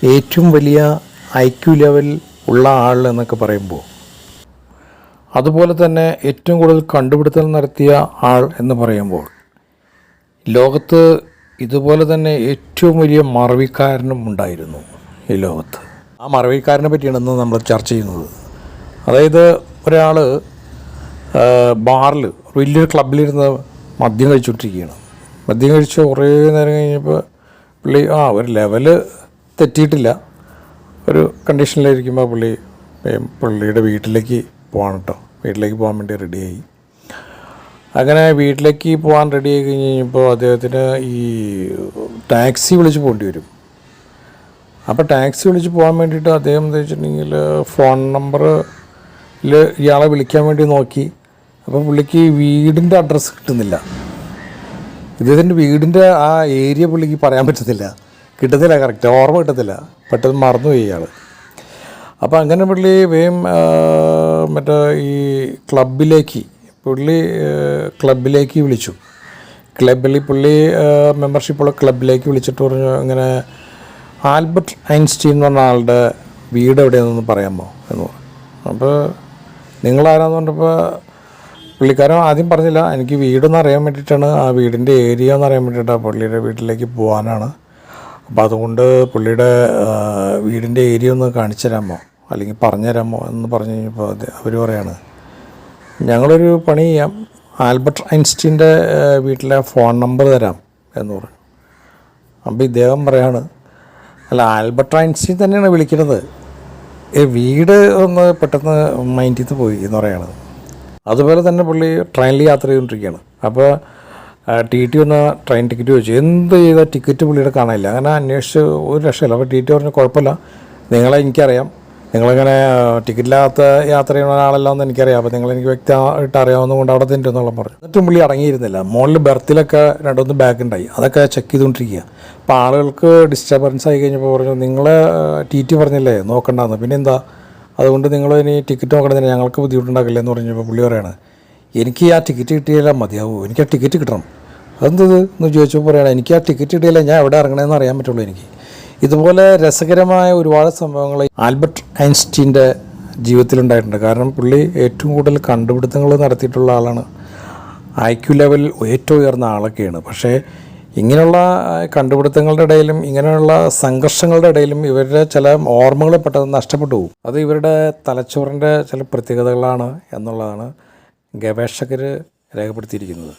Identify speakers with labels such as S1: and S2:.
S1: ഏറ്റവും വലിയ IQ level ഉള്ള ആൾ എന്നൊക്കെ പറയുമ്പോൾ, അതുപോലെ തന്നെ ഏറ്റവും കൂടുതൽ കണ്ടുപിടുത്തൽ നടത്തിയ ആൾ എന്ന് പറയുമ്പോൾ, ലോകത്ത് ഇതുപോലെ തന്നെ ഏറ്റവും വലിയ മറവിക്കാരനും ഉണ്ടായിരുന്നു ഈ ലോകത്ത്. ആ മറവിക്കാരനെ പറ്റിയാണ് ഇന്ന് നമ്മൾ ചർച്ച ചെയ്യുന്നത്. അതായത് ഒരാൾ ബാറിൽ വലിയൊരു ക്ലബിലിരുന്ന് മദ്യം കഴിച്ചുകൊണ്ടിരിക്കുകയാണ്. മദ്യം കഴിച്ച് കുറേ നേരം കഴിഞ്ഞപ്പോൾ പുള്ളി ഒരു ലെവല് തെറ്റിയിട്ടില്ല, ഒരു കണ്ടീഷനിലിരിക്കുമ്പോൾ പുള്ളിയുടെ വീട്ടിലേക്ക് പോകാൻ വീട്ടിലേക്ക് പോകാൻ വേണ്ടി റെഡിയായി. അങ്ങനെ വീട്ടിലേക്ക് പോകാൻ റെഡിയായി കഴിഞ്ഞപ്പോൾ അദ്ദേഹത്തിന് ഈ ടാക്സി വിളിച്ച് പോകേണ്ടി വരും. അപ്പോൾ ടാക്സി വിളിച്ച് പോകാൻ വേണ്ടിയിട്ട് അദ്ദേഹം എന്താ വെച്ചിട്ടുണ്ടെങ്കിൽ ഫോൺ നമ്പറിൽ ഇയാളെ വിളിക്കാൻ വേണ്ടി നോക്കി. അപ്പോൾ പുള്ളിക്ക് വീടിൻ്റെ അഡ്രസ്സ് കിട്ടുന്നില്ല. ഇദ്ദേഹത്തിൻ്റെ വീടിൻ്റെ ആ ഏരിയ പുള്ളിക്ക് പറയാൻ കിട്ടുന്നില്ല, കറക്റ്റ് ഓർമ്മ കിട്ടത്തില്ല, പെട്ടെന്ന് മറന്നുപോയി ഇയാൾ. അപ്പോൾ അങ്ങനെ പുള്ളി വേഗം മറ്റേ ഈ ക്ലബിലേക്ക് വിളിച്ചു. പുള്ളി മെമ്പർഷിപ്പുള്ള ക്ലബിലേക്ക് വിളിച്ചിട്ട് പറഞ്ഞു, ഇങ്ങനെ ആൽബർട്ട് ഐൻസ്റ്റീൻ എന്ന് പറഞ്ഞ ആളുടെ വീട് എവിടെയാണെന്നൊന്ന് പറയാമോ എന്ന് പറഞ്ഞു. അപ്പോൾ നിങ്ങളാരാന്ന് പറഞ്ഞപ്പോൾ പുള്ളിക്കാരൻ ആദ്യം പറഞ്ഞില്ല, എനിക്ക് വീടൊന്നും അറിയാൻ വേണ്ടിയിട്ടാണ്, ആ വീടിൻ്റെ ഏരിയ എന്ന് അറിയാൻ വേണ്ടിയിട്ടാണ്, പുള്ളിയുടെ വീട്ടിലേക്ക് പോകാനാണ്. അപ്പോൾ അതുകൊണ്ട് പുള്ളിയുടെ വീടിൻ്റെ ഏരിയ ഒന്ന് കാണിച്ചു തരാമോ അല്ലെങ്കിൽ പറഞ്ഞു തരാമോ എന്ന് പറഞ്ഞു കഴിഞ്ഞപ്പോൾ അവർ പറയാണ്, ഞങ്ങളൊരു പണി ചെയ്യാം, ആൽബർട്ട് ഐൻസ്റ്റീൻ്റെ വീട്ടിലെ ഫോൺ നമ്പർ തരാം എന്ന് പറഞ്ഞു. അപ്പോൾ ഇദ്ദേഹം പറയാണ്, അല്ല ആൽബർട്ട് ഐൻസ്റ്റീൻ തന്നെയാണ് വിളിക്കുന്നത്, വീട് ഒന്ന് പെട്ടെന്ന് മൈൻഡിൽ നിന്ന് പോയി എന്ന് പറയാണ്. അതുപോലെ തന്നെ പുള്ളി ട്രെയിനിൽ യാത്ര ചെയ്തുകൊണ്ടിരിക്കുകയാണ്. അപ്പോൾ ടി വന്ന ട്രെയിൻ ടിക്കറ്റ് ചോദിച്ചു, എന്ത് ചെയ്താൽ ടിക്കറ്റ് പുള്ളിയുടെ കാണാനില്ല. അങ്ങനെ അന്വേഷിച്ച് ഒരു രക്ഷയില്ല. അപ്പോൾ ടി പറഞ്ഞു, കുഴപ്പമില്ല, നിങ്ങളെ എനിക്കറിയാം, നിങ്ങളിങ്ങനെ ടിക്കറ്റില്ലാത്ത യാത്ര ചെയ്യുന്ന ആളല്ല എന്ന് എനിക്കറിയാം, അപ്പോൾ നിങ്ങളെനിക്ക് വ്യക്തമായിട്ട് അറിയാവുന്നതുകൊണ്ട് അവിടെ തന്നെ എന്നുള്ള പറഞ്ഞു. എന്നിട്ടും പുള്ളി അടങ്ങിയിരുന്നില്ല. മുകളിൽ ബർത്തിലൊക്കെ 2-3 ബാഗ് ഉണ്ടായി, അതൊക്കെ ചെക്ക് ചെയ്തുകൊണ്ടിരിക്കുക. അപ്പോൾ ആളുകൾക്ക് ഡിസ്റ്റർബൻസ് ആയി കഴിഞ്ഞപ്പോൾ പറഞ്ഞു, നിങ്ങളെ ടി പറഞ്ഞില്ലേ നോക്കണ്ടെന്ന്, പിന്നെ എന്താ, അതുകൊണ്ട് നിങ്ങൾ ഇനി ടിക്കറ്റ് നോക്കണമെന്നില്ല, ഞങ്ങൾക്ക് ബുദ്ധിമുട്ടുണ്ടാക്കില്ല എന്ന് പറഞ്ഞപ്പോൾ പുള്ളി പറയാണ്, എനിക്ക് ആ ടിക്കറ്റ് കിട്ടിയാലും മതിയാവൂ, എനിക്ക് ആ ടിക്കറ്റ് കിട്ടണം. അതെന്തത് എന്ന് ചോദിച്ചപ്പോൾ പറയുകയാണ്, എനിക്ക് ആ ടിക്കറ്റ് കിട്ടിയില്ല, ഞാൻ എവിടെ ഇറങ്ങണമെന്ന് അറിയാൻ പറ്റുള്ളൂ എനിക്ക്. ഇതുപോലെ രസകരമായ ഒരുപാട് സംഭവങ്ങൾ ആൽബർട്ട് ഐൻസ്റ്റീൻ്റെ ജീവിതത്തിലുണ്ടായിട്ടുണ്ട്. കാരണം പുള്ളി ഏറ്റവും കൂടുതൽ കണ്ടുപിടുത്തങ്ങൾ നടത്തിയിട്ടുള്ള ആളാണ്, ഐക്യു ലെവൽ ഏറ്റവും ഉയർന്ന ആളൊക്കെയാണ്. പക്ഷേ ഇങ്ങനെയുള്ള കണ്ടുപിടുത്തങ്ങളുടെ ഇടയിലും ഇങ്ങനെയുള്ള സംഘർഷങ്ങളുടെ ഇടയിലും ഇവരുടെ ചില ഓർമ്മകൾ പെട്ടെന്ന് നഷ്ടപ്പെട്ടു പോകും. അത് ഇവരുടെ തലച്ചോറിൻ്റെ ചില പ്രത്യേകതകളാണ് എന്നുള്ളതാണ് ഗവേഷകർ രേഖപ്പെടുത്തിയിരിക്കുന്നത്.